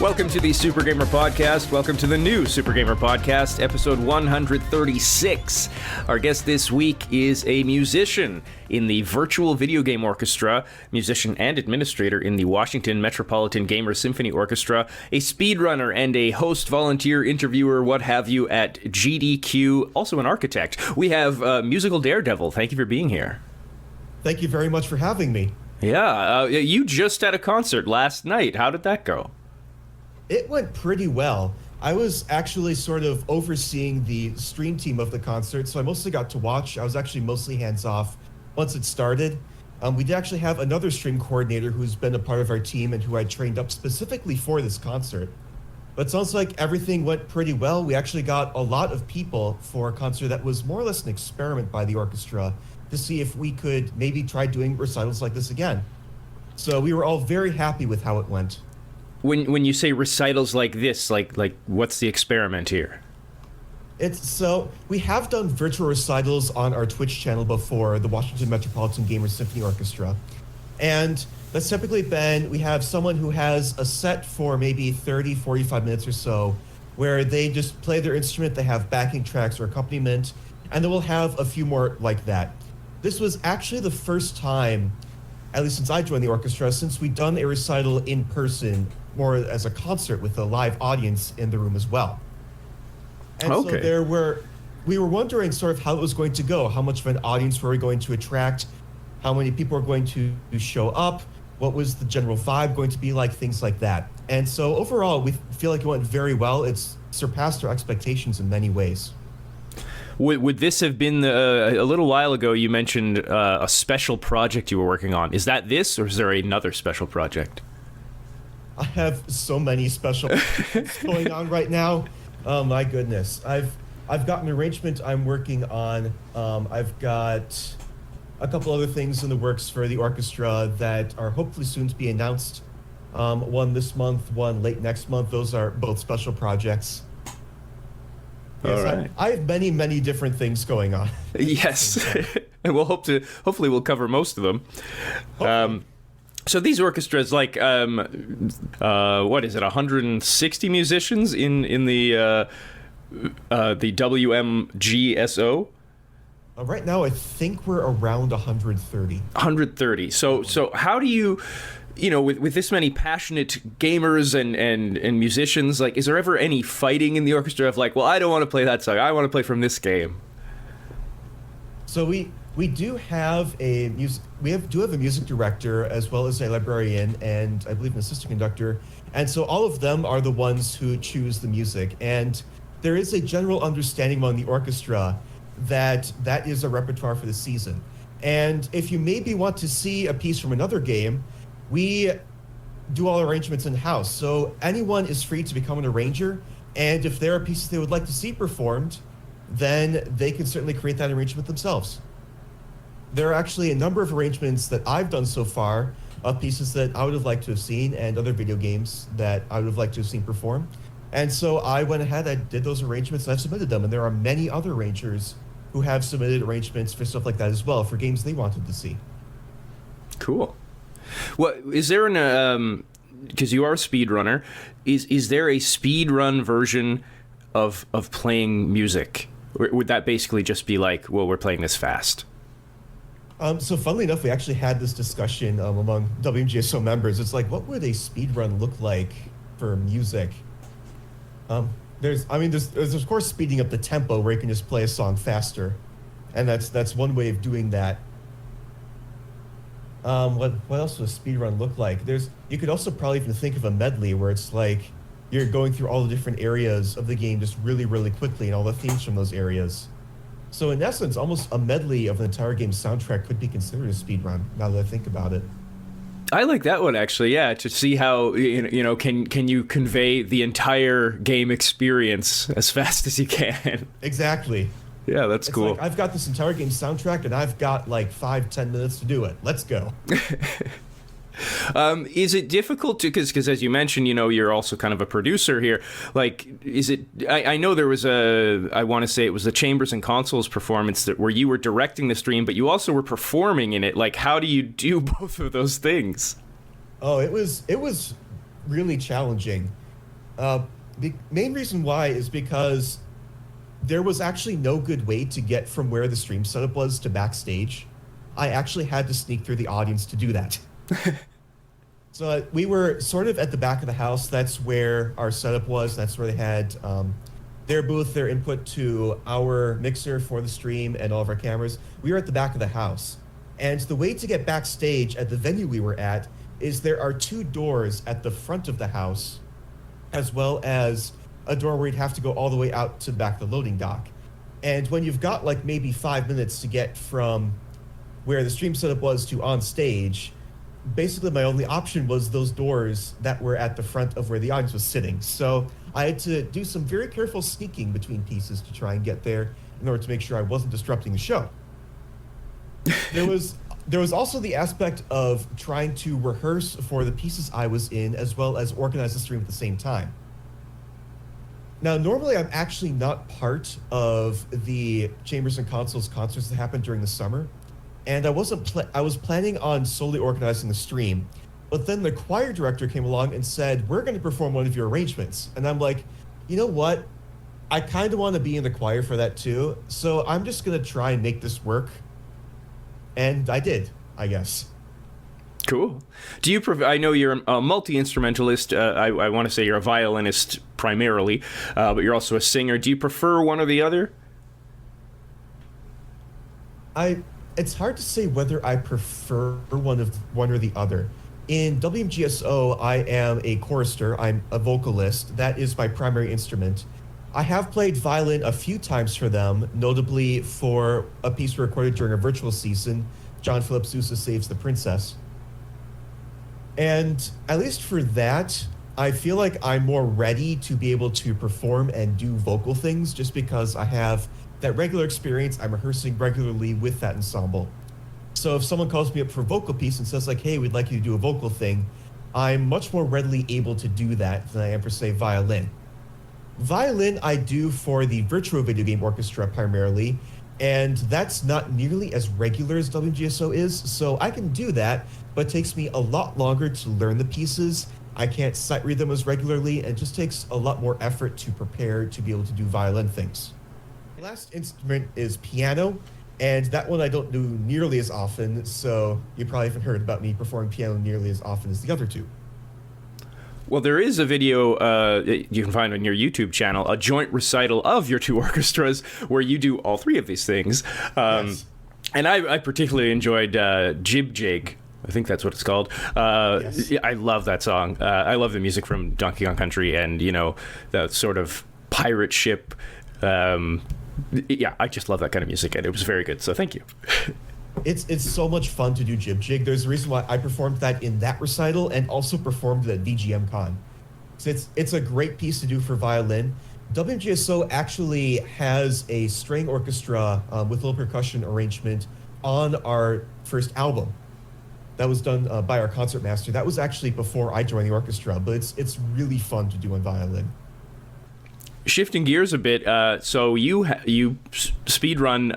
Welcome to the Super Gamer Podcast. Welcome to the new Super Gamer Podcast, episode 136. Our guest this week is a musician in the Virtual Video Game Orchestra, musician and administrator in the Washington Metropolitan Gamer Symphony Orchestra, a speedrunner and a host, volunteer, interviewer, what have you at GDQ, also an architect. We have Musical Daredevil. Thank you for being here. Thank you very much for having me. Yeah, you just had a concert last night. How did that go? It went pretty well. I was actually sort of overseeing the stream team of the concert, so I mostly got to watch. I was actually mostly hands-off once it started. We did actually have another stream coordinator who's been a part of our team and who I trained up specifically for this concert. But it sounds like everything went pretty well. We actually got a lot of people for a concert that was more or less an experiment by the orchestra to see if we could maybe try doing recitals like this again. So we were all very happy with how it went. When you say recitals like this, like what's the experiment here? So we have done virtual recitals on our Twitch channel before, the Washington Metropolitan Gamer Symphony Orchestra. And that's typically been, we have someone who has a set for maybe 30, 45 minutes or so, where they just play their instrument, they have backing tracks or accompaniment, and then we'll have a few more like that. This was actually the first time, at least since I joined the orchestra, since we'd done a recital in person, more as a concert with a live audience in the room as well. And okay. So we were wondering sort of how it was going to go, how much of an audience were we going to attract, how many people were going to show up, what was the general vibe going to be like, things like that. And so overall, we feel like it went very well. It's surpassed our expectations in many ways. Would this have been, a little while ago, you mentioned a special project you were working on. Is that this, or is there another special project? I have so many special projects going on right now. Oh my goodness. I've got an arrangement I'm working on. I've got a couple other things in the works for the orchestra that are hopefully soon to be announced. One this month, one late next month. Those are both special projects. Yes, all right. I have many, many different things going on. Yes. And hopefully we'll cover most of them. So these orchestras, like, what is it, 160 musicians in the WMGSO? Right now, I think we're around 130. 130. So how do you with this many passionate gamers and musicians, like, is there ever any fighting in the orchestra of like, well, I don't want to play that song, I want to play from this game? So we do have a music director as well as a librarian and I believe an assistant conductor, and so all of them are the ones who choose the music. And there is a general understanding among the orchestra that is a repertoire for the season. And if you maybe want to see a piece from another game, we do all arrangements in-house. So anyone is free to become an arranger, and if there are pieces they would like to see performed, then they can certainly create that arrangement themselves. There are actually a number of arrangements that I've done so far of pieces that I would have liked to have seen and other video games that I would have liked to have seen perform. And so I went ahead, I did those arrangements, and I've submitted them. And there are many other arrangers who have submitted arrangements for stuff like that as well, for games they wanted to see. Cool. Well, is there because you are a speedrunner, is there a speedrun version of playing music? Or would that basically just be like, well, we're playing this fast? So funnily enough, we actually had this discussion among WMGSO members. It's like, what would a speedrun look like for music? There's of course speeding up the tempo where you can just play a song faster, and that's one way of doing that. What else would a speedrun look like? You could also probably even think of a medley where it's like you're going through all the different areas of the game just really, really quickly and all the themes from those areas. So in essence, almost a medley of an entire game's soundtrack could be considered a speedrun, now that I think about it. I like that one, actually, yeah, to see how, can you convey the entire game experience as fast as you can. Exactly. Yeah, that's cool. Like, I've got this entire game soundtrack, and I've got like 5-10 minutes to do it. Let's go. Is it difficult to, because as you mentioned, you're also kind of a producer here. Like, is it? I know there was I want to say it was the Chambers and Consoles performance where you were directing the stream, but you also were performing in it. Like, how do you do both of those things? Oh, it was really challenging. The main reason why is because there was actually no good way to get from where the stream setup was to backstage. I actually had to sneak through the audience to do that. So we were sort of at the back of the house. That's where our setup was. That's where they had their booth, their input to our mixer for the stream and all of our cameras. We were at the back of the house. And the way to get backstage at the venue we were at is there are two doors at the front of the house, as well as a door where you'd have to go all the way out to the back of the loading dock. And when you've got like maybe 5 minutes to get from where the stream setup was to on stage, basically my only option was those doors that were at the front of where the audience was sitting. So I had to do some very careful sneaking between pieces to try and get there in order to make sure I wasn't disrupting the show. There was also the aspect of trying to rehearse for the pieces I was in, as well as organize the stream at the same time. Now, normally I'm actually not part of the Chambers and Consoles concerts that happen during the summer, and I was planning on solely organizing the stream, but then the choir director came along and said, "We're going to perform one of your arrangements," and I'm like, you know what? I kind of want to be in the choir for that too, so I'm just going to try and make this work. And I did, I guess. Cool. Do you? I know you're a multi-instrumentalist. I want to say you're a violinist primarily, but you're also a singer. Do you prefer one or the other? It's hard to say whether I prefer one or the other. In WMGSO, I am a chorister. I'm a vocalist. That is my primary instrument. I have played violin a few times for them, notably for a piece we recorded during a virtual season, John Philip Sousa Saves the Princess. And at least for that, I feel like I'm more ready to be able to perform and do vocal things just because I have that regular experience. I'm rehearsing regularly with that ensemble. So if someone calls me up for a vocal piece and says like, "Hey, we'd like you to do a vocal thing," I'm much more readily able to do that than I am for, say, violin. Violin I do for the Virtual Video Game Orchestra primarily, and that's not nearly as regular as WGSO is, so I can do that, but it takes me a lot longer to learn the pieces. I can't sight read them as regularly, and it just takes a lot more effort to prepare to be able to do violin things. My last instrument is piano, and that one I don't do nearly as often, so you probably haven't heard about me performing piano nearly as often as the other two. Well, there is a video you can find on your YouTube channel, a joint recital of your two orchestras where you do all three of these things. Yes. And I particularly enjoyed Jib Jig. I think that's what it's called. Yes. I love that song. I love the music from Donkey Kong Country and, you know, that sort of pirate ship. Yeah, I just love that kind of music, and it was very good. So thank you. It's so much fun to do Jib Jig. There's a reason why I performed that in that recital and also performed it at VGM Con. So it's a great piece to do for violin. WMGSO actually has a string orchestra with a little percussion arrangement on our first album. That was done by our concertmaster. That was actually before I joined the orchestra, but it's really fun to do on violin. Shifting gears a bit, so you speedrun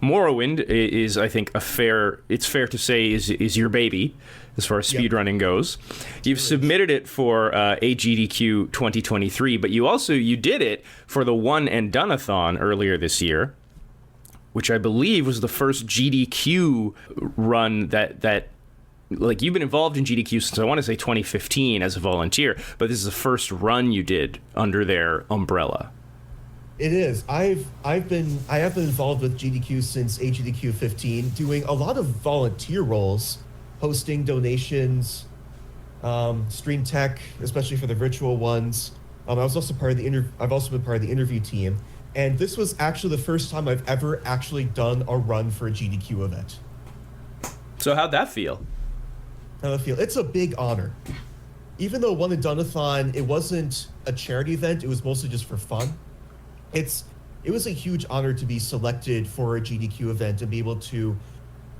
Morrowind is, I think, it's fair to say is your baby as far as speedrunning goes. You've submitted it for AGDQ 2023, but you did it for the One and Doneathon earlier this year, which I believe was the first GDQ run that like, you've been involved in GDQ since, I want to say, 2015 as a volunteer, but this is the first run you did under their umbrella. It is. I have been involved with GDQ since AGDQ 15, doing a lot of volunteer roles, hosting donations, stream tech, especially for the virtual ones. I was also part of the I've also been part of the interview team, and this was actually the first time I've ever actually done a run for a GDQ event. So how'd that feel? It's a big honor. Even though One and Doneathon, it wasn't a charity event, it was mostly just for fun. It was a huge honor to be selected for a GDQ event and be able to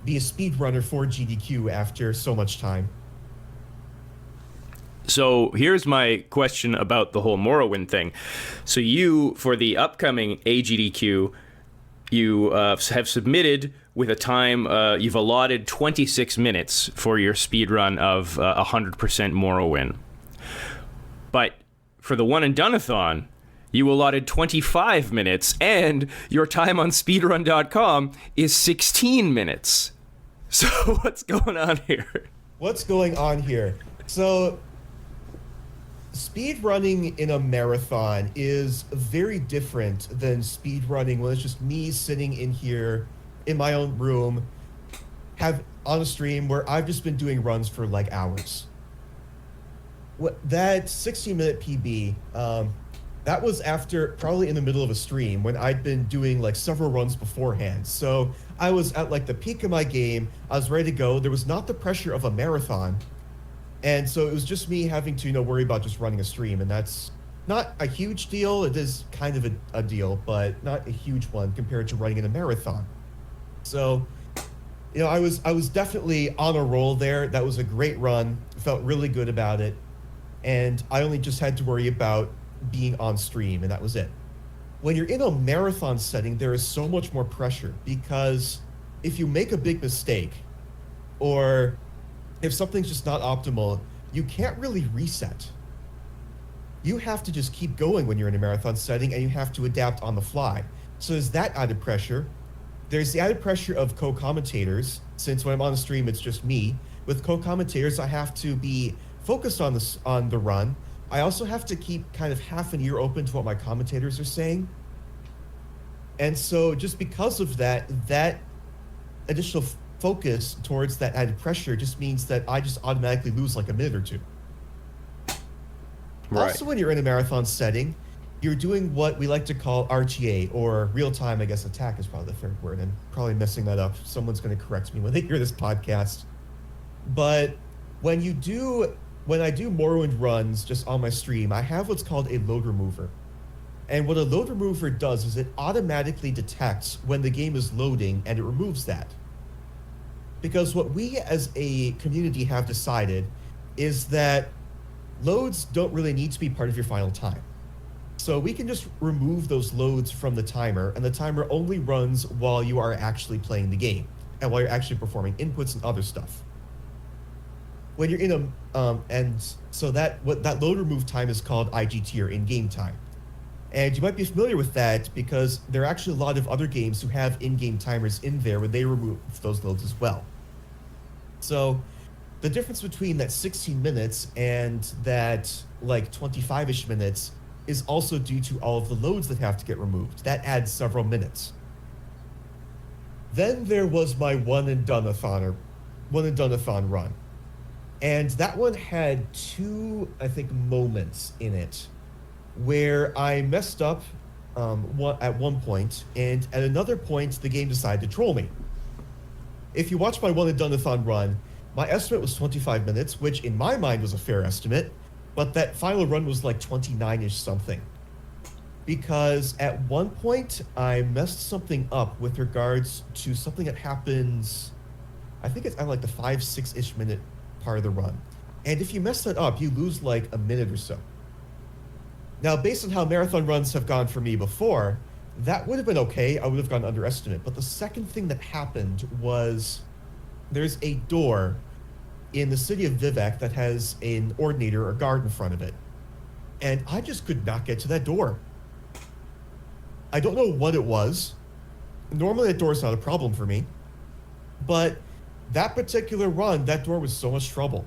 be a speedrunner for GDQ after so much time. So here's my question about the whole Morrowind thing. So you, for the upcoming AGDQ, you have submitted with a time, you've allotted 26 minutes for your speedrun of 100% Morrowind. But for the one and done-a-thon, you allotted 25 minutes, and your time on speedrun.com is 16 minutes. So what's going on here? What's going on here? So speed running in a marathon is very different than speed running when it's just me sitting in here in my own room on a stream where I've just been doing runs for like hours. That 16-minute PB, that was after probably in the middle of a stream when I'd been doing like several runs beforehand. So I was at like the peak of my game. I was ready to go. There was not the pressure of a marathon. And so it was just me having to, worry about just running a stream. And that's not a huge deal. It is kind of a deal, but not a huge one compared to running in a marathon. So, I was definitely on a roll there. That was a great run. Felt really good about it. And I only just had to worry about being on stream, and that was it. When you're in a marathon setting, there is so much more pressure because if you make a big mistake or if something's just not optimal, you can't really reset. You have to just keep going when you're in a marathon setting, and you have to adapt on the fly. So there's that added pressure. There's the added pressure of co-commentators, since when I'm on the stream, it's just me. With co-commentators, I have to be focused on the run. I also have to keep kind of half an ear open to what my commentators are saying. And so just because of that additional focus towards that added pressure just means that I just automatically lose like a minute or two. Right. Also, when you're in a marathon setting, you're doing what we like to call RTA, or real-time, I guess, attack is probably the third word. I'm probably messing that up. Someone's going to correct me when they hear this podcast. But when I do Morrowind runs just on my stream, I have what's called a load remover. And what a load remover does is it automatically detects when the game is loading, and it removes that. Because what we as a community have decided is that loads don't really need to be part of your final time. So we can just remove those loads from the timer, and the timer only runs while you are actually playing the game and while you're actually performing inputs and other stuff. When you're in and so that load remove time is called IGT, or in-game time. And you might be familiar with that because there are actually a lot of other games who have in-game timers in there where they remove those loads as well. So the difference between that 16 minutes and that like 25-ish minutes is also due to all of the loads that have to get removed. That adds several minutes. Then there was my one and done-a-thon run. And that one had two, I think, moments in it where I messed up at one point, and at another point, the game decided to troll me. If you watch my one and done-a-thon run, my estimate was 25 minutes, which in my mind was a fair estimate, but that final run was like 29-ish something. Because at one point, I messed something up with regards to something that happens, I think it's at like the 5-6-ish minute part of the run. And if you mess that up, you lose like a minute or so. Now, based on how marathon runs have gone for me before, that would have been okay. I would have gone underestimate. But the second thing that happened was there's a door in the city of Vivec that has an ordinator or guard in front of it. And I just could not get to that door. I don't know what it was. Normally that door is not a problem for me. But that particular run, that door was so much trouble.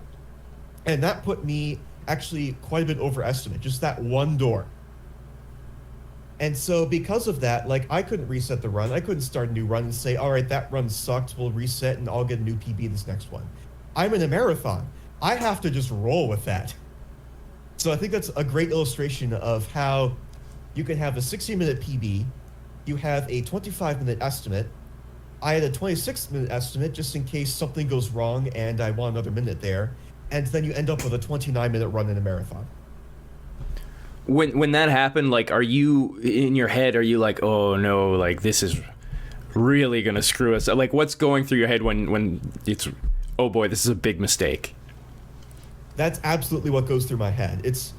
And that put me actually quite a bit overestimate, just that one door. And so because of that, like, I couldn't reset the run. I couldn't start a new run and say, all right, that run sucked, we'll reset and I'll get a new PB this next one. I'm in a marathon. I have to just roll with that. So I think that's a great illustration of how you can have a 60-minute PB, you have a 25-minute estimate. I had a 26-minute estimate just in case something goes wrong and I want another minute there. And then you end up with a 29-minute run in a marathon. When that happened, like, are you, in your head, are you like, oh no, like, this is really gonna screw us? Like, what's going through your head when it's, oh boy, this is a big mistake? That's absolutely what goes through my head. It's,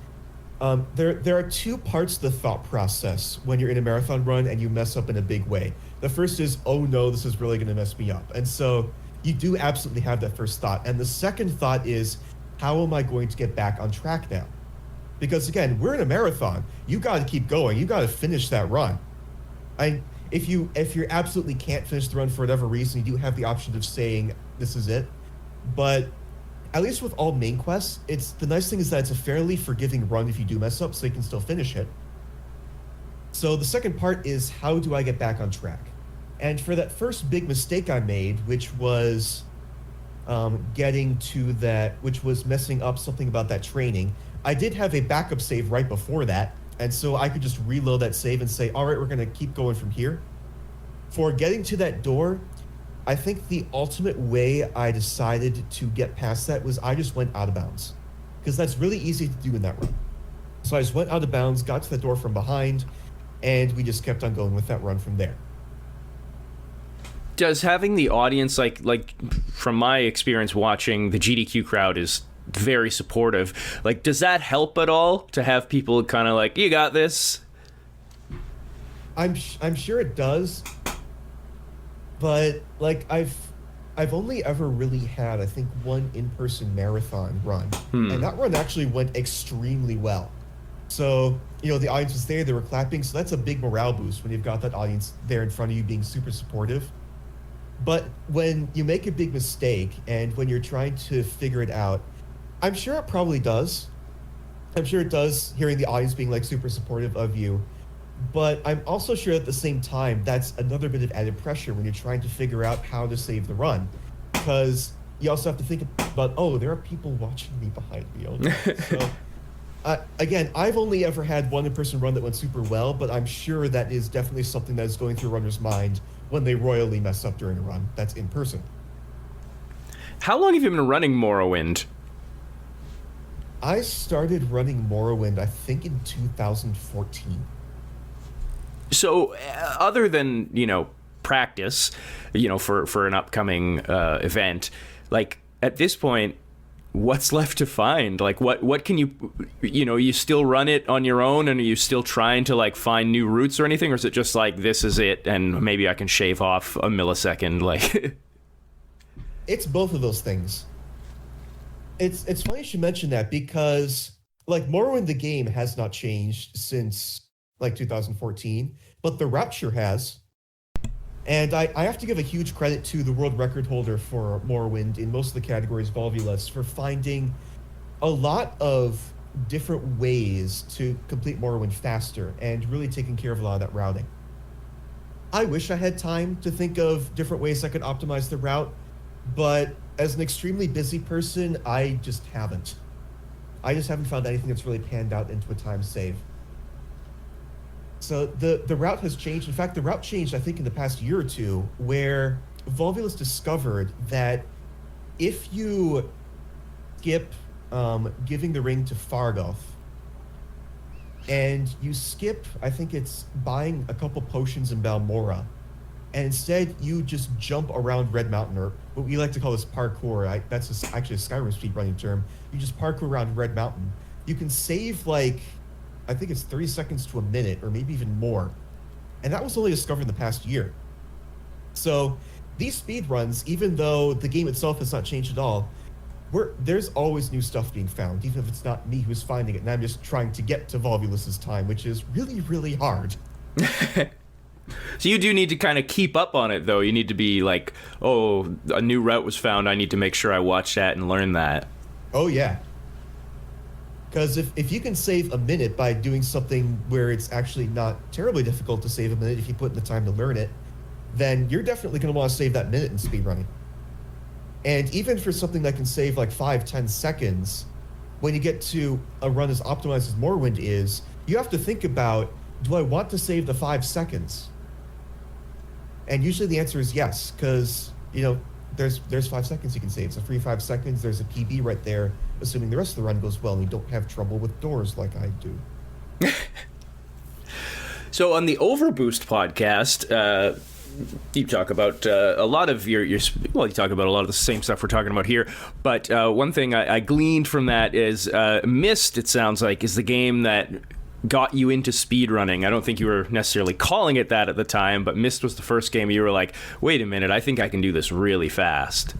there are two parts to the thought process when you're in a marathon run and you mess up in a big way. The first is, oh no, this is really gonna mess me up. And so you do absolutely have that first thought. And the second thought is, how am I going to get back on track now? Because again, we're in a marathon. You got to keep going. You got to finish that run. I if you absolutely can't finish the run for whatever reason, you do have the option of saying this is it. But at least with all main quests, it's the nice thing is that it's a fairly forgiving run if you do mess up, so you can still finish it. So the second part is, how do I get back on track? And for that first big mistake I made, which was getting to that, which was messing up something about that training, I did have a backup save right before that, and so I could just reload that save and say, all right, we're going to keep going from here. For getting to that door, I think the ultimate way I decided to get past that was I just went out of bounds, because that's really easy to do in that run. So I just went out of bounds, got to the door from behind, and we just kept on going with that run from there. Does having the audience, like from my experience watching, the GDQ crowd is very supportive. Like, does that help at all to have people kind of like, you got this? I'm sure it does, but like I've only ever really had, I think, one in-person marathon run, and that run actually went extremely well. So, you know, the audience was there, they were clapping, so that's a big morale boost when you've got that audience there in front of you being super supportive. But when you make a big mistake and when you're trying to figure it out, I'm sure it probably does. I'm sure it does, hearing the audience being like super supportive of you. But I'm also sure at the same time, that's another bit of added pressure when you're trying to figure out how to save the run. Because you also have to think about, oh, there are people watching me behind me. So, again, I've only ever had one in-person run that went super well, but I'm sure that is definitely something that is going through a runner's mind when they royally mess up during a run that's in person. How long have you been running Morrowind? I started running Morrowind, I think, in 2014. So, other than, you know, practice, you know, for an upcoming event, like, at this point, what's left to find? Like, what can you still run it on your own, and are you still trying to, like, find new routes or anything? Or is it just like, this is it, and maybe I can shave off a millisecond, like... It's both of those things. It's funny you should mention that, because, like, Morrowind the game has not changed since, like, 2014, but the route sure has. And I have to give a huge credit to the world record holder for Morrowind in most of the categories, Volvulus, for finding a lot of different ways to complete Morrowind faster and really taking care of a lot of that routing. I wish I had time to think of different ways I could optimize the route, but as an extremely busy person, I just haven't. I just haven't found anything that's really panned out into a time save. So the route has changed. In fact, the route changed, I think, in the past year or two, where Volvulus discovered that if you skip giving the ring to Fargoth, and you skip, I think it's buying a couple potions in Balmora, and instead you just jump around Red Mountain, or what we like to call this parkour. That's actually a Skyrim speedrunning term. You just parkour around Red Mountain. You can save, like, I think it's 30 seconds to a minute, or maybe even more. And that was only discovered in the past year. So these speed runs, even though the game itself has not changed at all, there's always new stuff being found, even if it's not me who's finding it, and I'm just trying to get to Volvulus's time, which is really, really hard. So you do need to kind of keep up on it, though. You need to be like, oh, a new route was found, I need to make sure I watch that and learn that. Oh, yeah. Because if you can save a minute by doing something where it's actually not terribly difficult to save a minute if you put in the time to learn it, then you're definitely going to want to save that minute in speedrunning. And even for something that can save like 5-10 seconds, when you get to a run as optimized as Morrowind is, you have to think about, do I want to save the 5 seconds? And usually the answer is yes, because, you know, there's 5 seconds you can save. So free 5 seconds, there's a PB right there, assuming the rest of the run goes well and you don't have trouble with doors like I do. So on the Overboost podcast, you talk about a lot of you talk about a lot of the same stuff we're talking about here. But one thing I gleaned from that is Myst, it sounds like, is the game that got you into speedrunning. I don't think you were necessarily calling it that at the time, but Myst was the first game you were like, wait a minute, I think I can do this really fast.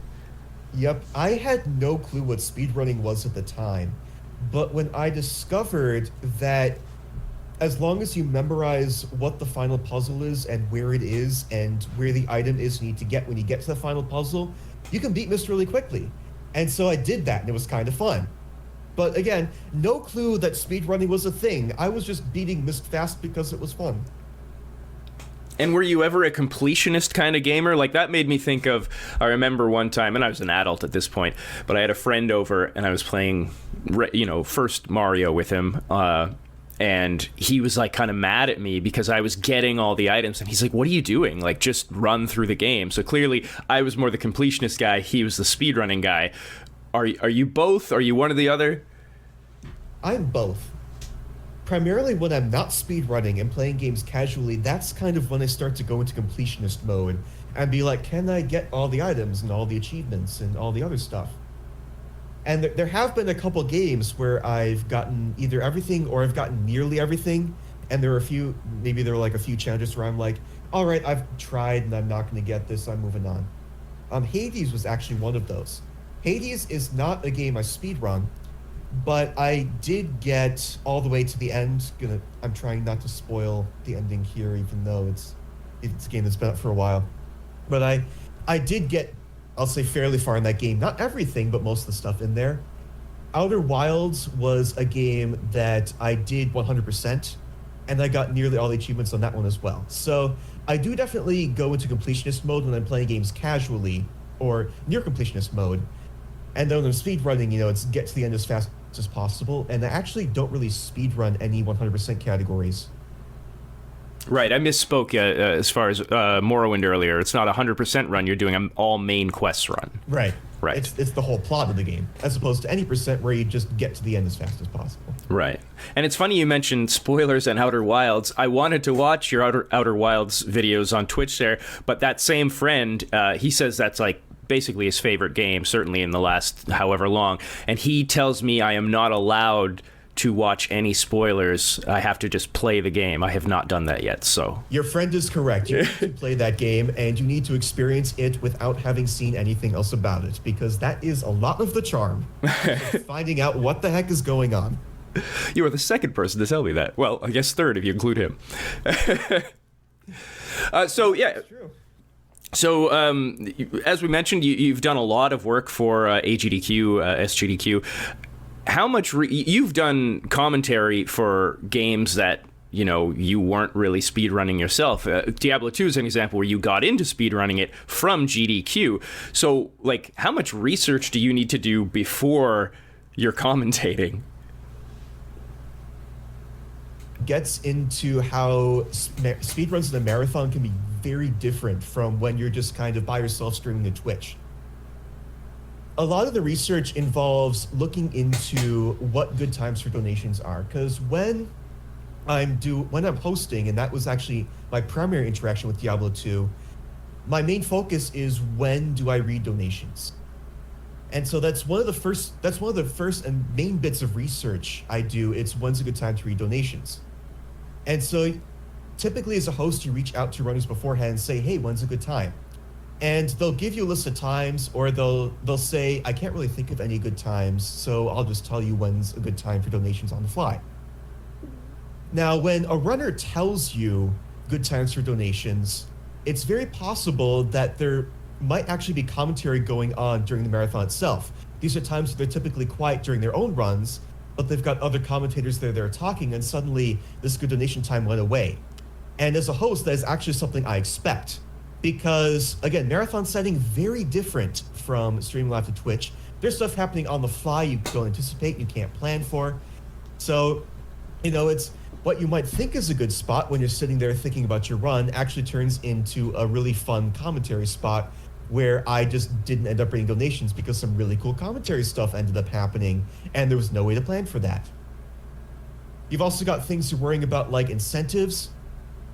Yep, I had no clue what speedrunning was at the time, But when I discovered that as long as you memorize what the final puzzle is and where it is and where the item is you need to get when you get to the final puzzle, you can beat Myst really quickly. And so I did that, and it was kind of fun. But again, no clue that speedrunning was a thing. I was just beating Myst fast because it was fun. And were you ever a completionist kind of gamer? Like, that made me think of, I remember one time, and I was an adult at this point, but I had a friend over, and I was playing, first Mario with him, and he was like kind of mad at me because I was getting all the items, and he's like, what are you doing? Like, just run through the game. So clearly I was more the completionist guy, he was the speedrunning guy. Are you both? Are you one or the other? I'm both. Primarily when I'm not speedrunning and playing games casually, that's kind of when I start to go into completionist mode and be like, can I get all the items and all the achievements and all the other stuff? And there have been a couple games where I've gotten either everything or I've gotten nearly everything, and there are a few challenges where I'm like, all right, I've tried and I'm not going to get this, I'm moving on. Hades was actually one of those. Hades is not a game I speedrun, but I did get all the way to the end. I'm trying not to spoil the ending here, even though it's a game that's been out for a while. But I did get, I'll say, fairly far in that game. Not everything, but most of the stuff in there. Outer Wilds was a game that I did 100%, and I got nearly all the achievements on that one as well. So I do definitely go into completionist mode when I'm playing games casually, or near completionist mode. And then when I'm speedrunning, it's get to the end as fast as possible, and I actually don't really speedrun any 100% categories. Right, I misspoke as far as Morrowind earlier. It's not a 100% run, you're doing an all main quests run. Right. Right. It's the whole plot of the game, as opposed to any percent where you just get to the end as fast as possible. Right. And it's funny you mentioned spoilers and Outer Wilds. I wanted to watch your Outer Wilds videos on Twitch there, but that same friend, he says that's like basically his favorite game, certainly in the last however long, and he tells me I am not allowed to watch any spoilers. I have to just play the game. I have not done that yet, so. Your friend is correct. You need to play that game, and you need to experience it without having seen anything else about it, because that is a lot of the charm. Finding out what the heck is going on. You are the second person to tell me that. Well, I guess third if you include him. So, yeah. That's true. So, as we mentioned, you've done a lot of work for AGDQ, SGDQ. How much you've done commentary for games that you weren't really speedrunning yourself. Diablo 2 is an example where you got into speedrunning it from GDQ. So, like, how much research do you need to do before you're commentating? Gets into how speedruns in a marathon can be very different from when you're just kind of by yourself streaming to Twitch. A lot of the research involves looking into what good times for donations are, because when I'm hosting, and that was actually my primary interaction with Diablo 2, my main focus is when do I read donations. And so that's one of the first and main bits of research I do. It's when's a good time to read donations. And so typically as a host, you reach out to runners beforehand and say, hey, when's a good time? And they'll give you a list of times, or they'll say, I can't really think of any good times, so I'll just tell you when's a good time for donations on the fly. Now, when a runner tells you good times for donations, it's very possible that there might actually be commentary going on during the marathon itself. These are times they're typically quiet during their own runs, but they've got other commentators there that are talking, and suddenly this good donation time went away. And as a host, that is actually something I expect. Because, again, marathon setting, very different from streaming live to Twitch. There's stuff happening on the fly you don't anticipate, you can't plan for. So, it's what you might think is a good spot when you're sitting there thinking about your run actually turns into a really fun commentary spot where I just didn't end up reading donations because some really cool commentary stuff ended up happening, and there was no way to plan for that. You've also got things you're worrying about, like incentives.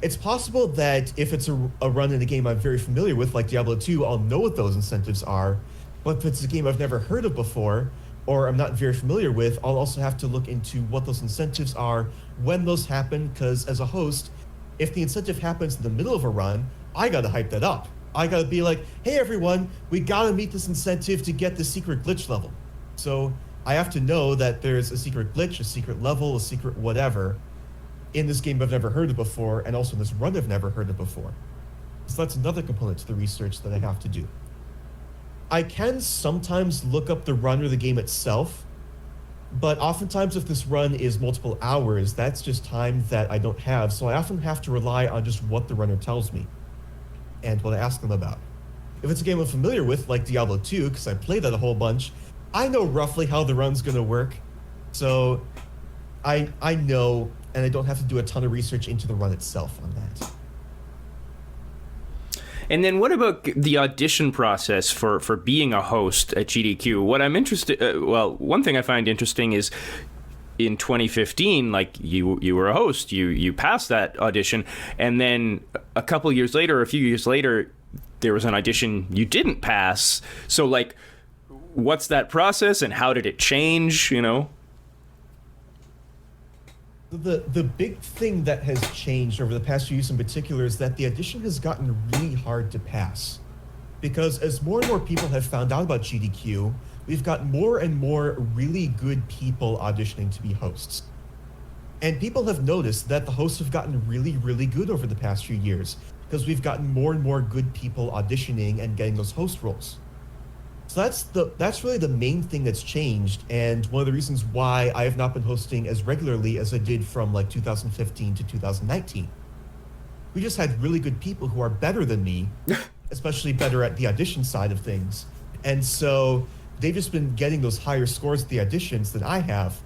It's possible that if it's a run in a game I'm very familiar with, like Diablo 2, I'll know what those incentives are. But if it's a game I've never heard of before, or I'm not very familiar with, I'll also have to look into what those incentives are, when those happen, because as a host, if the incentive happens in the middle of a run, I gotta hype that up. I gotta be like, hey everyone, we gotta meet this incentive to get the secret glitch level. So I have to know that there's a secret glitch, a secret level, a secret whatever in this game I've never heard of before, and also in this run I've never heard of before. So that's another component to the research that I have to do. I can sometimes look up the run or the game itself, but oftentimes if this run is multiple hours, that's just time that I don't have, so I often have to rely on just what the runner tells me and what I ask them about. If it's a game I'm familiar with, like Diablo 2, because I played that a whole bunch, I know roughly how the run's going to work, so I know, and I don't have to do a ton of research into the run itself on that. And then what about the audition process for being a host at GDQ? What I'm interested, one thing I find interesting is in 2015, like you were a host, you passed that audition, and then a couple years later, a few years later, there was an audition you didn't pass. So like, what's that process and how did it change, you know? The big thing that has changed over the past few years in particular is that the audition has gotten really hard to pass. Because as more and more people have found out about GDQ, we've got more and more really good people auditioning to be hosts. And people have noticed that the hosts have gotten really, really good over the past few years, because we've gotten more and more good people auditioning and getting those host roles. So that's really the main thing that's changed, and one of the reasons why I have not been hosting as regularly as I did from like 2015 to 2019. We just had really good people who are better than me, especially better at the audition side of things. And so they've just been getting those higher scores at the auditions than I have,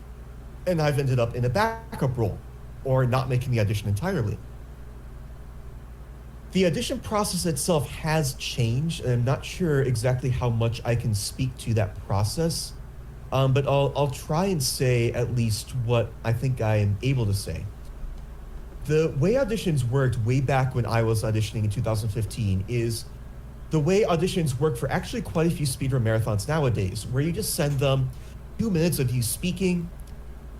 and I've ended up in a backup role or not making the audition entirely. The audition process itself has changed, and I'm not sure exactly how much I can speak to that process, but I'll try and say at least what I think I am able to say. The way auditions worked way back when I was auditioning in 2015 is the way auditions work for actually quite a few speedrun marathons nowadays, where you just send them 2 minutes of you speaking,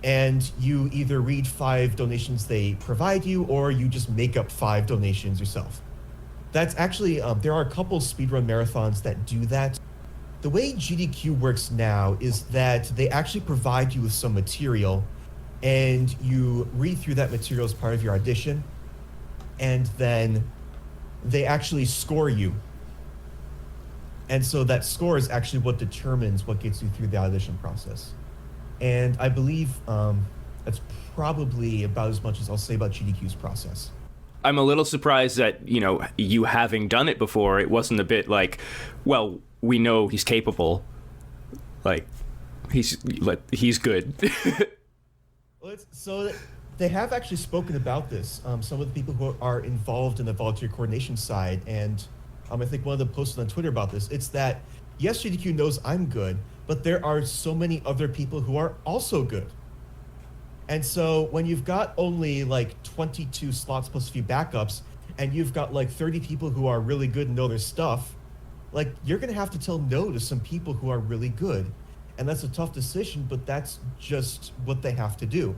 and you either read 5 donations they provide you, or you just make up 5 donations yourself. That's actually, there are a couple speedrun marathons that do that. The way GDQ works now is that they actually provide you with some material, and you read through that material as part of your audition, and then they actually score you. And so that score is actually what determines what gets you through the audition process. And I believe that's probably about as much as I'll say about GDQ's process. I'm a little surprised that, you know, you having done it before, it wasn't a bit like, well, we know he's capable. Like, he's good. Well, so they have actually spoken about this. Some of the people who are involved in the volunteer coordination side, and I think one of them posted on Twitter about this. It's that, yes, GDQ knows I'm good, but there are so many other people who are also good. And so when you've got only like 22 slots plus a few backups, and you've got like 30 people who are really good and know their stuff, like you're going to have to tell no to some people who are really good. And that's a tough decision, but that's just what they have to do.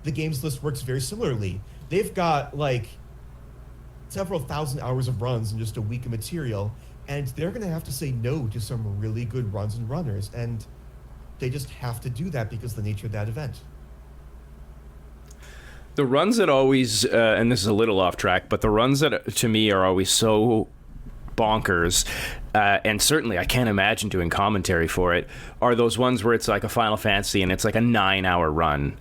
The games list works very similarly. They've got like several thousand hours of runs in just a week of material, and they're going to have to say no to some really good runs and runners, and they just have to do that because of the nature of that event. The runs that always, and this is a little off track, but the runs that to me are always so bonkers, and certainly I can't imagine doing commentary for it, are those ones where it's like a Final Fantasy and it's like a 9-hour run.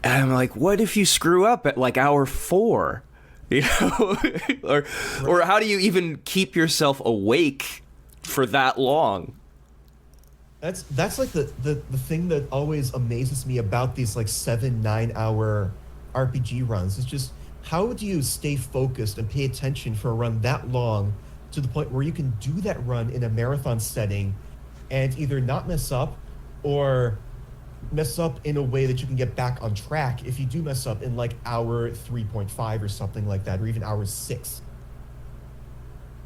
And I'm like, what if you screw up at like hour 4? You know, or how do you even keep yourself awake for that long? That's like the thing that always amazes me about these like 7-9 hour RPG runs. It's just, how do you stay focused and pay attention for a run that long to the point where you can do that run in a marathon setting and either not mess up or mess up in a way that you can get back on track if you do mess up in like hour 3.5 or something like that, or even hour 6.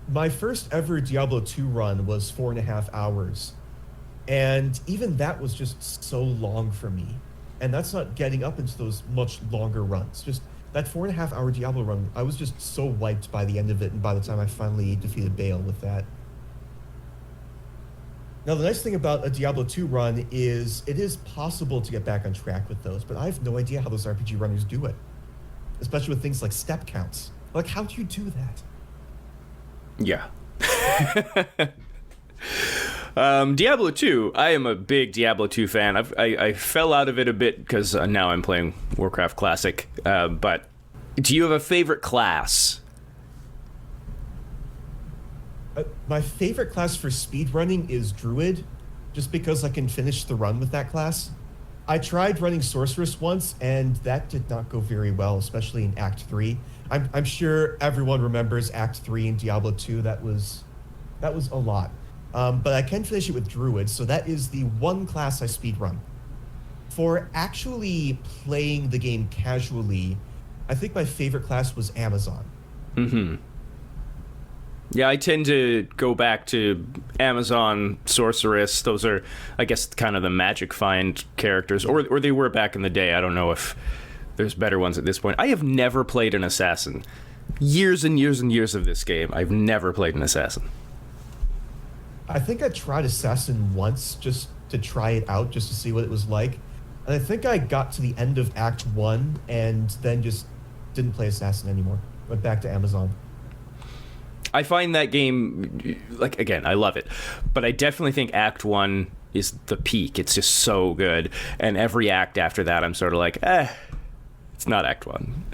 My first ever Diablo 2 run was 4.5 hours, and even that was just so long for me. And that's not getting up into those much longer runs. Just that 4.5 hour Diablo run, I was just so wiped by the end of it, and by the time I finally defeated Baal with that. Now, the nice thing about a Diablo 2 run is it is possible to get back on track with those, but I have no idea how those RPG runners do it, especially with things like step counts. Like, how do you do that? Yeah. Diablo 2, I am a big Diablo 2 fan. I fell out of it a bit because now I'm playing Warcraft Classic. But do you have a favorite class? My favorite class for speedrunning is Druid, just because I can finish the run with that class. I tried running Sorceress once, and that did not go very well, especially in Act 3. I'm sure everyone remembers Act 3 in Diablo 2. That was a lot. But I can finish it with Druid, so that is the one class I speedrun. For actually playing the game casually, I think my favorite class was Amazon. Mm-hmm. Yeah, I tend to go back to Amazon, Sorceress. Those are, I guess, kind of the Magic Find characters. Or they were back in the day. I don't know if there's better ones at this point. I have never played an assassin. Years and years and years of this game, I've never played an assassin. I think I tried Assassin once just to try it out, just to see what it was like. And I think I got to the end of Act 1 and then just didn't play Assassin anymore. Went back to Amazon. I find that game, like, again, I love it, but I definitely think Act 1 is the peak. It's just so good. And every act after that, I'm sort of like, it's not Act 1.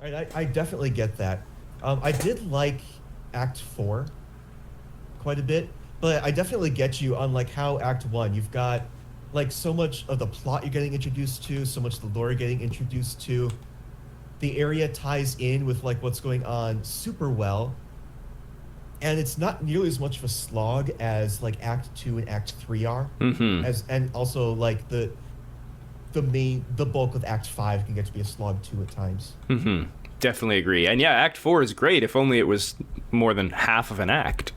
I definitely get that. I did like Act 4 quite a bit, but I definitely get you on, like, how Act 1, you've got, like, so much of the plot you're getting introduced to, so much of the lore you're getting introduced to. The area ties in with, like, what's going on super well, and it's not nearly as much of a slog as, like, Act 2 and Act 3 are. Mm-hmm. And also, like, the bulk of Act 5 can get to be a slog too at times. Mm-hmm. Definitely agree. And yeah, Act 4 is great, if only it was more than half of an act.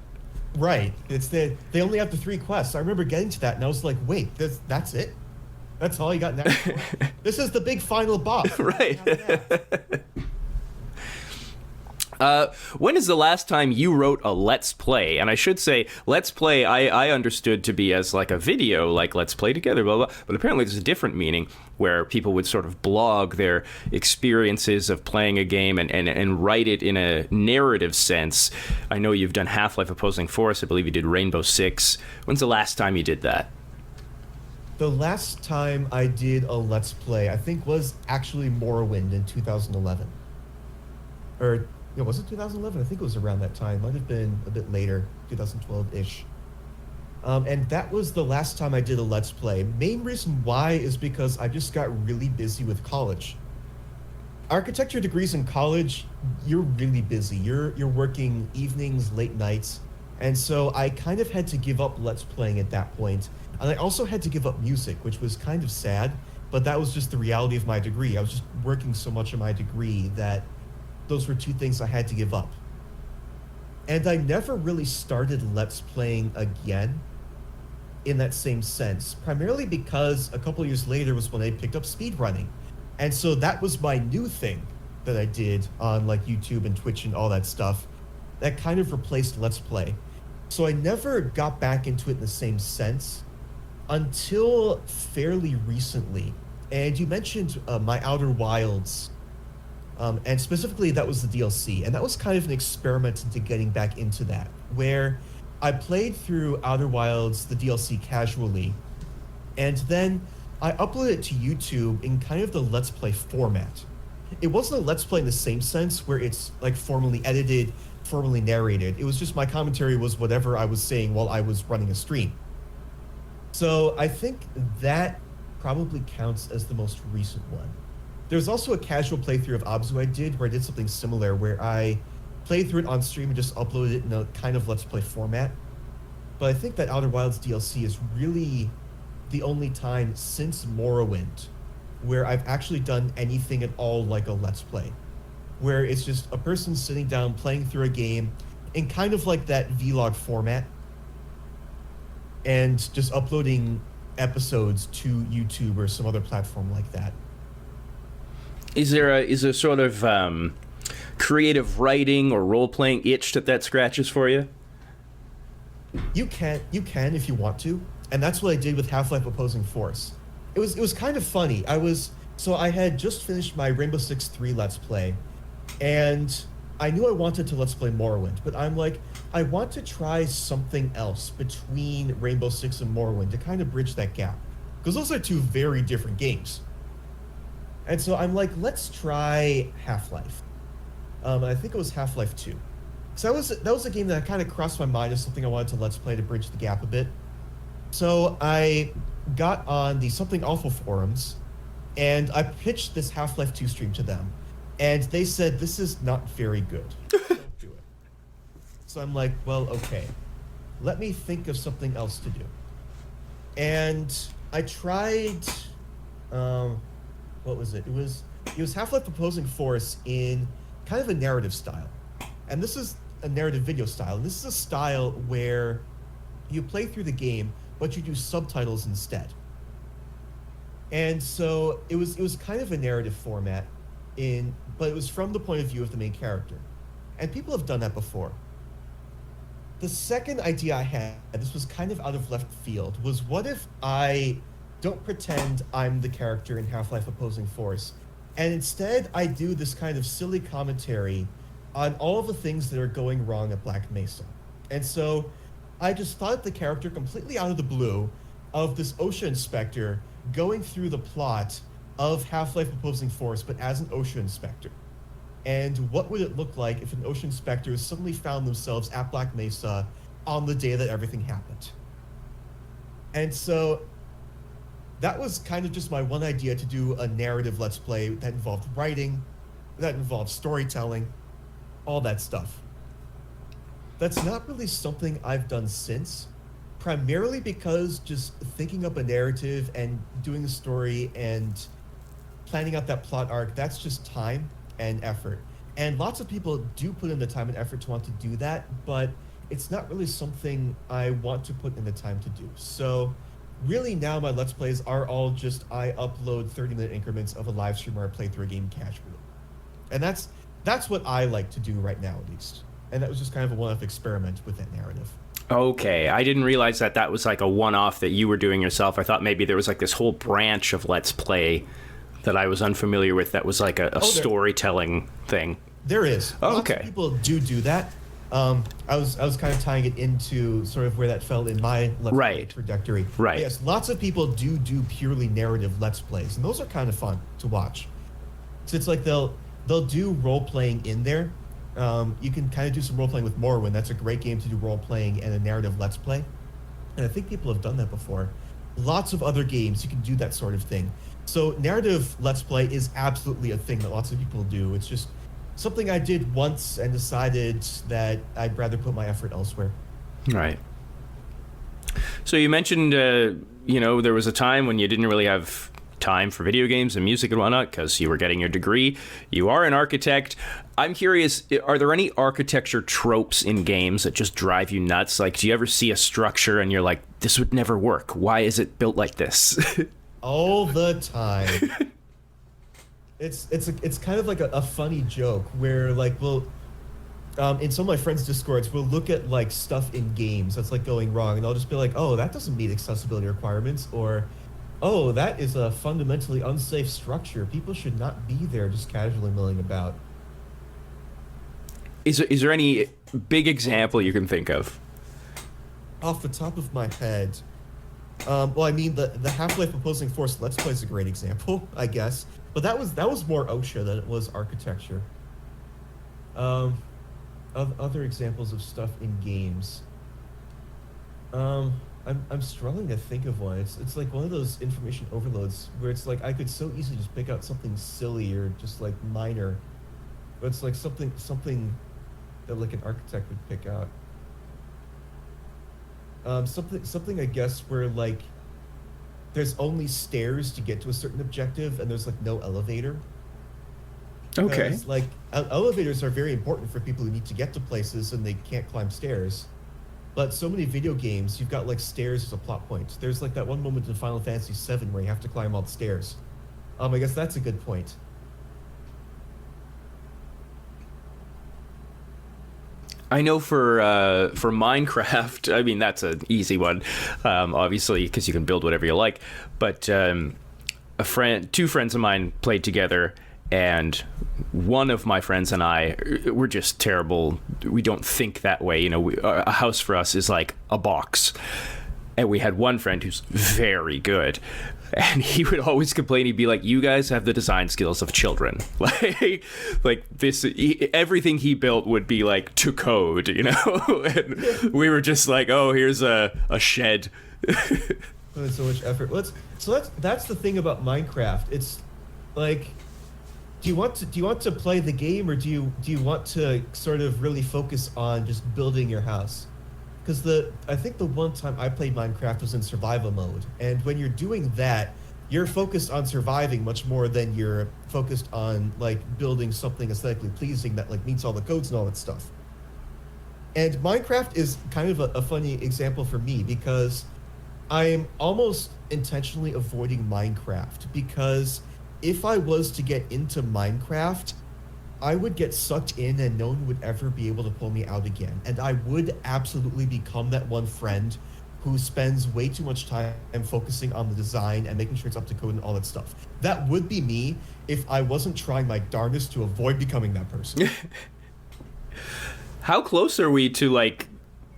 Right. They only have the 3 quests. I remember getting to that, and I was like, wait, that's it? That's all you got in Act 4? This is the big final boss. Right. When is the last time you wrote a Let's Play? And I should say, Let's Play, I understood to be as like a video, like Let's Play together, blah, blah. But apparently there's a different meaning where people would sort of blog their experiences of playing a game and write it in a narrative sense. I know you've done Half-Life Opposing Force. I believe you did Rainbow Six. When's the last time you did that? The last time I did a Let's Play, I think, was actually Morrowind in 2011. Or, was it 2011? I think it was around that time. Might have been a bit later, 2012-ish. And that was the last time I did a Let's Play. Main reason why is because I just got really busy with college. Architecture degrees in college, you're really busy. You're working evenings, late nights. And so I kind of had to give up Let's Playing at that point. And I also had to give up music, which was kind of sad, but that was just the reality of my degree. I was just working so much on my degree that those were 2 things I had to give up. And I never really started Let's Playing again in that same sense, primarily because a couple years later was when I picked up speedrunning. And so that was my new thing that I did on, like, YouTube and Twitch and all that stuff that kind of replaced Let's Play. So I never got back into it in the same sense until fairly recently. And you mentioned My Outer Wilds, and specifically that was the DLC, and that was kind of an experiment into getting back into that, where I played through Outer Wilds, the DLC, casually, and then I uploaded it to YouTube in kind of the Let's Play format. It wasn't a Let's Play in the same sense where it's, like, formally edited, formally narrated. It was just my commentary was whatever I was saying while I was running a stream. So I think that probably counts as the most recent one. There's also a casual playthrough of Abzu I did where I did something similar, where I played through it on stream and just uploaded it in a kind of Let's Play format. But I think that Outer Wilds DLC is really the only time since Morrowind where I've actually done anything at all like a Let's Play, where it's just a person sitting down playing through a game in kind of like that vlog format and just uploading episodes to YouTube or some other platform like that. Is there sort of creative writing or role-playing itch that scratches for you? You can if you want to, and that's what I did with Half-Life Opposing Force. It was kind of funny. I had just finished my Rainbow Six 3 Let's Play, and I knew I wanted to Let's Play Morrowind, but I'm like, I want to try something else between Rainbow Six and Morrowind to kind of bridge that gap, because those are two very different games. And so I'm like, let's try Half-Life. I think it was Half-Life 2. So that was a game that kind of crossed my mind as something I wanted to Let's Play to bridge the gap a bit. So I got on the Something Awful forums, and I pitched this Half-Life 2 stream to them, and they said, this is not very good. Don't do it. So I'm like, well, okay. Let me think of something else to do. And I tried, what was it? It was Half-Life Opposing Force in kind of a narrative style. And this is a narrative video style. And this is a style where you play through the game, but you do subtitles instead. And so it was kind of a narrative format, but it was from the point of view of the main character. And people have done that before. The second idea I had, this was kind of out of left field, was what if I don't pretend I'm the character in Half-Life Opposing Force, and instead I do this kind of silly commentary on all of the things that are going wrong at Black Mesa. And so I just thought the character completely out of the blue of this OSHA inspector going through the plot of Half-Life Opposing Force, but as an OSHA inspector. And what would it look like if an OSHA inspector suddenly found themselves at Black Mesa on the day that everything happened? And so that was kind of just my one idea to do a narrative Let's Play that involved writing, that involved storytelling, all that stuff. That's not really something I've done since, primarily because just thinking up a narrative and doing the story and planning out that plot arc, that's just time and effort. And lots of people do put in the time and effort to want to do that, but it's not really something I want to put in the time to do. So really now my Let's Plays are all just I upload 30-minute increments of a live stream where I play through a game casually. And that's what I like to do right now, at least. And that was just kind of a one-off experiment with that narrative. Okay, I didn't realize that was like a one-off that you were doing yourself. I thought maybe there was like this whole branch of Let's Play that I was unfamiliar with that was like a storytelling thing. There is. Oh, Lots of people do that. I was kind of tying it into sort of where that fell in my Let's Play trajectory. Right. But yes, lots of people do purely narrative Let's Plays, and those are kind of fun to watch. So it's like they'll do role-playing in there. You can kind of do some role-playing with Morrowind. That's a great game to do role-playing and a narrative Let's Play. And I think people have done that before. Lots of other games, you can do that sort of thing. So narrative Let's Play is absolutely a thing that lots of people do. It's just something I did once and decided that I'd rather put my effort elsewhere. Right. So you mentioned, there was a time when you didn't really have time for video games and music and whatnot because you were getting your degree. You are an architect. I'm curious, are there any architecture tropes in games that just drive you nuts? Like, do you ever see a structure and you're like, this would never work. Why is it built like this? All the time. It's kind of like a funny joke where like in some of my friends' Discords, we'll look at like stuff in games that's like going wrong, and I'll just be like, oh, that doesn't meet accessibility requirements, or oh, that is a fundamentally unsafe structure. People should not be there just casually milling about. Is there any big example you can think of? Off the top of my head, well, I mean, the Half-Life Opposing Force Let's Play is a great example, I guess. But that was more OSHA than it was architecture. Other examples of stuff in games. I'm struggling to think of one. It's like one of those information overloads where it's like I could so easily just pick out something silly or just like minor, but it's like something that like an architect would pick out. Something I guess where like there's only stairs to get to a certain objective and there's like no elevator. Okay. Like elevators are very important for people who need to get to places and they can't climb stairs. But so many video games, you've got like stairs as a plot point. There's like that one moment in Final Fantasy VII where you have to climb all the stairs. I guess that's a good point. I know for Minecraft, I mean that's an easy one, obviously because you can build whatever you like. But two friends of mine played together, and one of my friends and I were just terrible. We don't think that way, you know. A house for us is like a box, and we had one friend who's very good. And he would always complain. He'd be like, "You guys have the design skills of children." like this, everything he built would be like to code, you know. And we were just like, "Oh, here's a shed." There's so much effort. That's the thing about Minecraft. It's like, do you want to play the game, or do you want to sort of really focus on just building your house? Because I think the one time I played Minecraft was in survival mode, and when you're doing that, you're focused on surviving much more than you're focused on like building something aesthetically pleasing that like meets all the codes and all that stuff. And Minecraft is kind of a funny example for me because I'm almost intentionally avoiding Minecraft, because if I was to get into Minecraft, I would get sucked in and no one would ever be able to pull me out again. And I would absolutely become that one friend who spends way too much time focusing on the design and making sure it's up to code and all that stuff. That would be me if I wasn't trying my darndest to avoid becoming that person. How close are we to, like,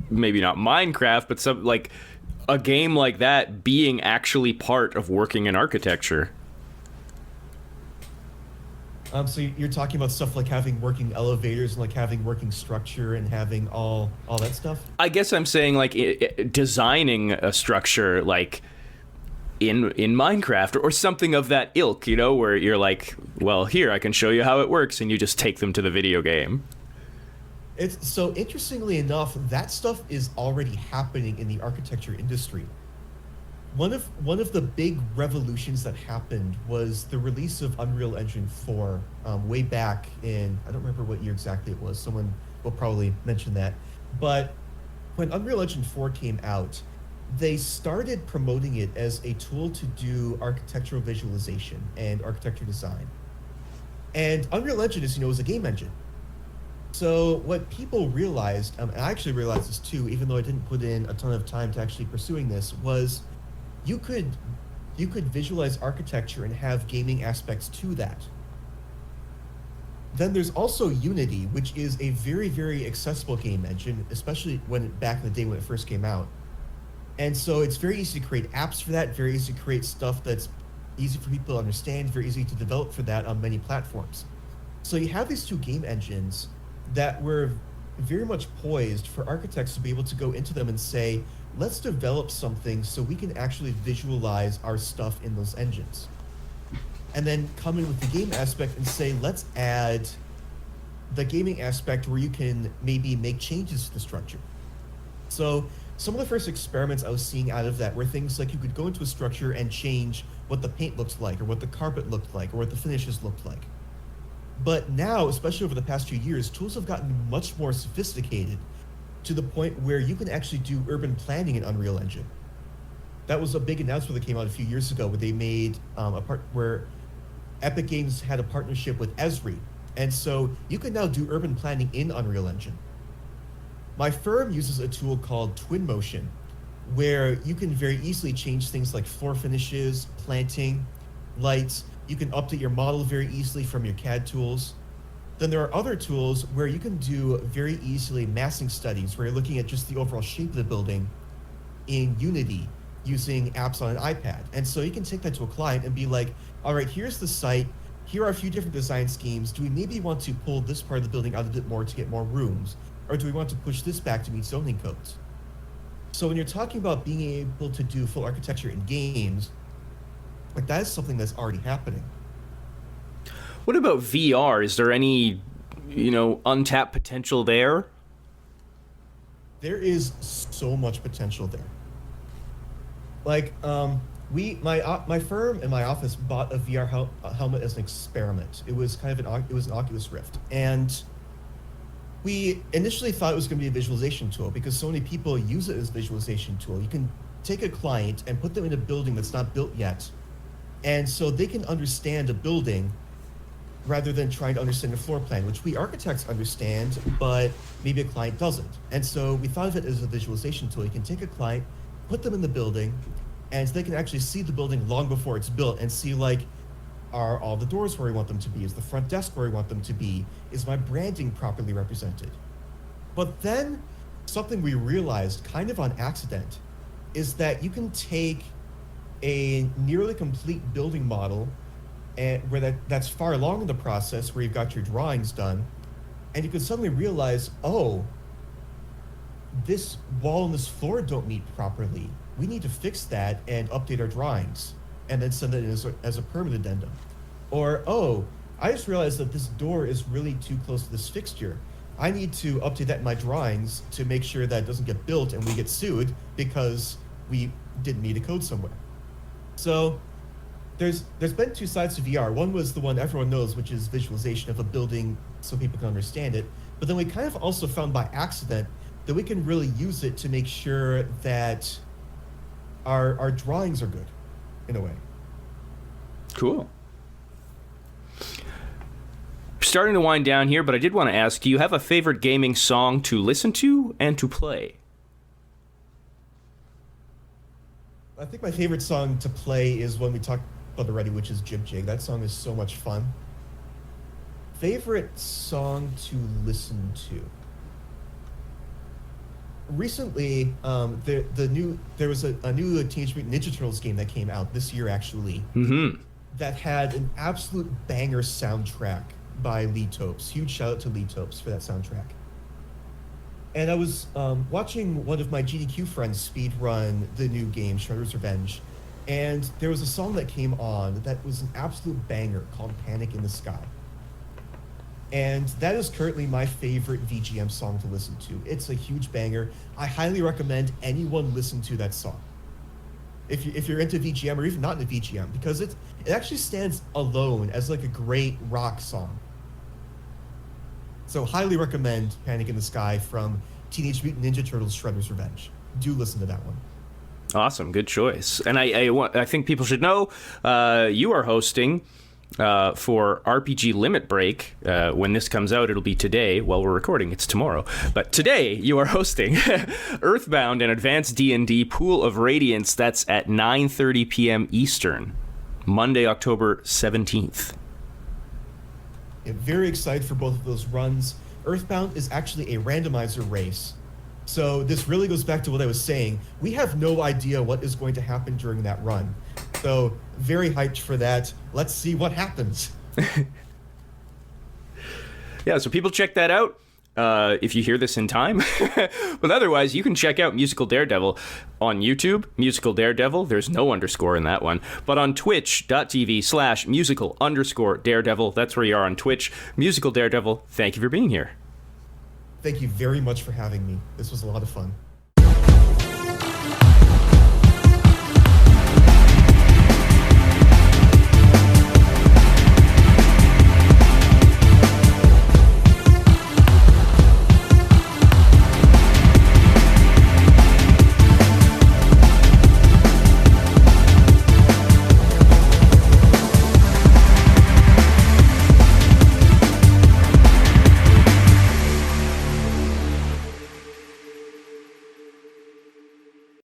maybe not Minecraft, but some like a game like that being actually part of working in architecture? So you're talking about stuff like having working elevators and like having working structure and having all that stuff? I guess I'm saying like designing a structure like in Minecraft or something of that ilk, you know, where you're like, well, here, I can show you how it works, and you just take them to the video game. It's so interestingly enough, that stuff is already happening in the architecture industry. One of the big revolutions that happened was the release of Unreal Engine 4 way back in, I don't remember what year exactly it was. Someone will probably mention that. But when Unreal Engine 4 came out, they started promoting it as a tool to do architectural visualization and architecture design. And Unreal Engine is a game engine. So what people realized, and I actually realized this too, even though I didn't put in a ton of time to actually pursuing this, was you could visualize architecture and have gaming aspects to that. Then there's also Unity, which is a very, very accessible game engine, especially back in the day when it first came out. And so it's very easy to create apps for that, very easy to create stuff that's easy for people to understand, very easy to develop for that on many platforms. So you have these two game engines that were very much poised for architects to be able to go into them and say, let's develop something so we can actually visualize our stuff in those engines. And then come in with the game aspect and say, let's add the gaming aspect where you can maybe make changes to the structure. So some of the first experiments I was seeing out of that were things like you could go into a structure and change what the paint looks like, or what the carpet looked like, or what the finishes looked like. But now, especially over the past few years, tools have gotten much more sophisticated to the point where you can actually do urban planning in Unreal Engine. That was a big announcement that came out a few years ago, where they made where Epic Games had a partnership with Esri, and so you can now do urban planning in Unreal Engine. My firm uses a tool called Twinmotion, where you can very easily change things like floor finishes, planting, lights. You can update your model very easily from your CAD tools. Then there are other tools where you can do very easily massing studies, where you're looking at just the overall shape of the building in Unity using apps on an iPad. And so you can take that to a client and be like, all right, here's the site. Here are a few different design schemes. Do we maybe want to pull this part of the building out a bit more to get more rooms? Or do we want to push this back to meet zoning codes? So when you're talking about being able to do full architecture in games, like that is something that's already happening. What about VR? Is there any, untapped potential there? There is so much potential there. Like, my firm and my office bought a VR helmet as an experiment. It was kind of an Oculus Rift, and we initially thought it was going to be a visualization tool because so many people use it as a visualization tool. You can take a client and put them in a building that's not built yet, and so they can understand a building rather than trying to understand the floor plan, which we architects understand, but maybe a client doesn't. And so we thought of it as a visualization tool. You can take a client, put them in the building, and they can actually see the building long before it's built and see, like, are all the doors where we want them to be? Is the front desk where we want them to be? Is my branding properly represented? But then something we realized kind of on accident is that you can take a nearly complete building model and where that's far along in the process, where you've got your drawings done, and you can suddenly realize, oh, this wall and this floor don't meet properly. We need to fix that and update our drawings, and then send it in as a permanent addendum. Or, oh, I just realized that this door is really too close to this fixture. I need to update that in my drawings to make sure that it doesn't get built and we get sued because we didn't meet a code somewhere. So there's been two sides to VR. One was the one everyone knows, which is visualization of a building so people can understand it. But then we kind of also found by accident that we can really use it to make sure that our drawings are good, in a way. Cool. Starting to wind down here, but I did want to ask, do you have a favorite gaming song to listen to and to play? I think my favorite song to play is one we talked about already, which is Jib Jig. That song is so much fun. Favorite song to listen to? Recently, there was a new Teenage Mutant Ninja Turtles game that came out this year, actually, that had an absolute banger soundtrack by Lee Topes. Huge shout out to Lee Topes for that soundtrack. And I was watching one of my GDQ friends speedrun the new game, Shredder's Revenge, and there was a song that came on that was an absolute banger called Panic in the Sky. And that is currently my favorite VGM song to listen to. It's a huge banger. I highly recommend anyone listen to that song. If you're into VGM or even not into VGM, because it actually stands alone as like a great rock song. So highly recommend Panic in the Sky from Teenage Mutant Ninja Turtles Shredder's Revenge. Do listen to that one. Awesome, good choice. And I think people should know you are hosting for RPG Limit Break. When this comes out, it'll be today. While we're recording, it's tomorrow. But today, you are hosting Earthbound and Advanced D&D Pool of Radiance. That's at 9:30 p.m. Eastern, Monday, October 17th. Yeah, very excited for both of those runs. Earthbound is actually a randomizer race. So this really goes back to what I was saying. We have no idea what is going to happen during that run. So very hyped for that. Let's see what happens. Yeah, so people check that out if you hear this in time. But otherwise, you can check out Musical Daredevil on YouTube, Musical Daredevil. There's no underscore in that one. But on twitch.tv/musical_Daredevil. That's where you are on Twitch. Musical Daredevil, thank you for being here. Thank you very much for having me. This was a lot of fun.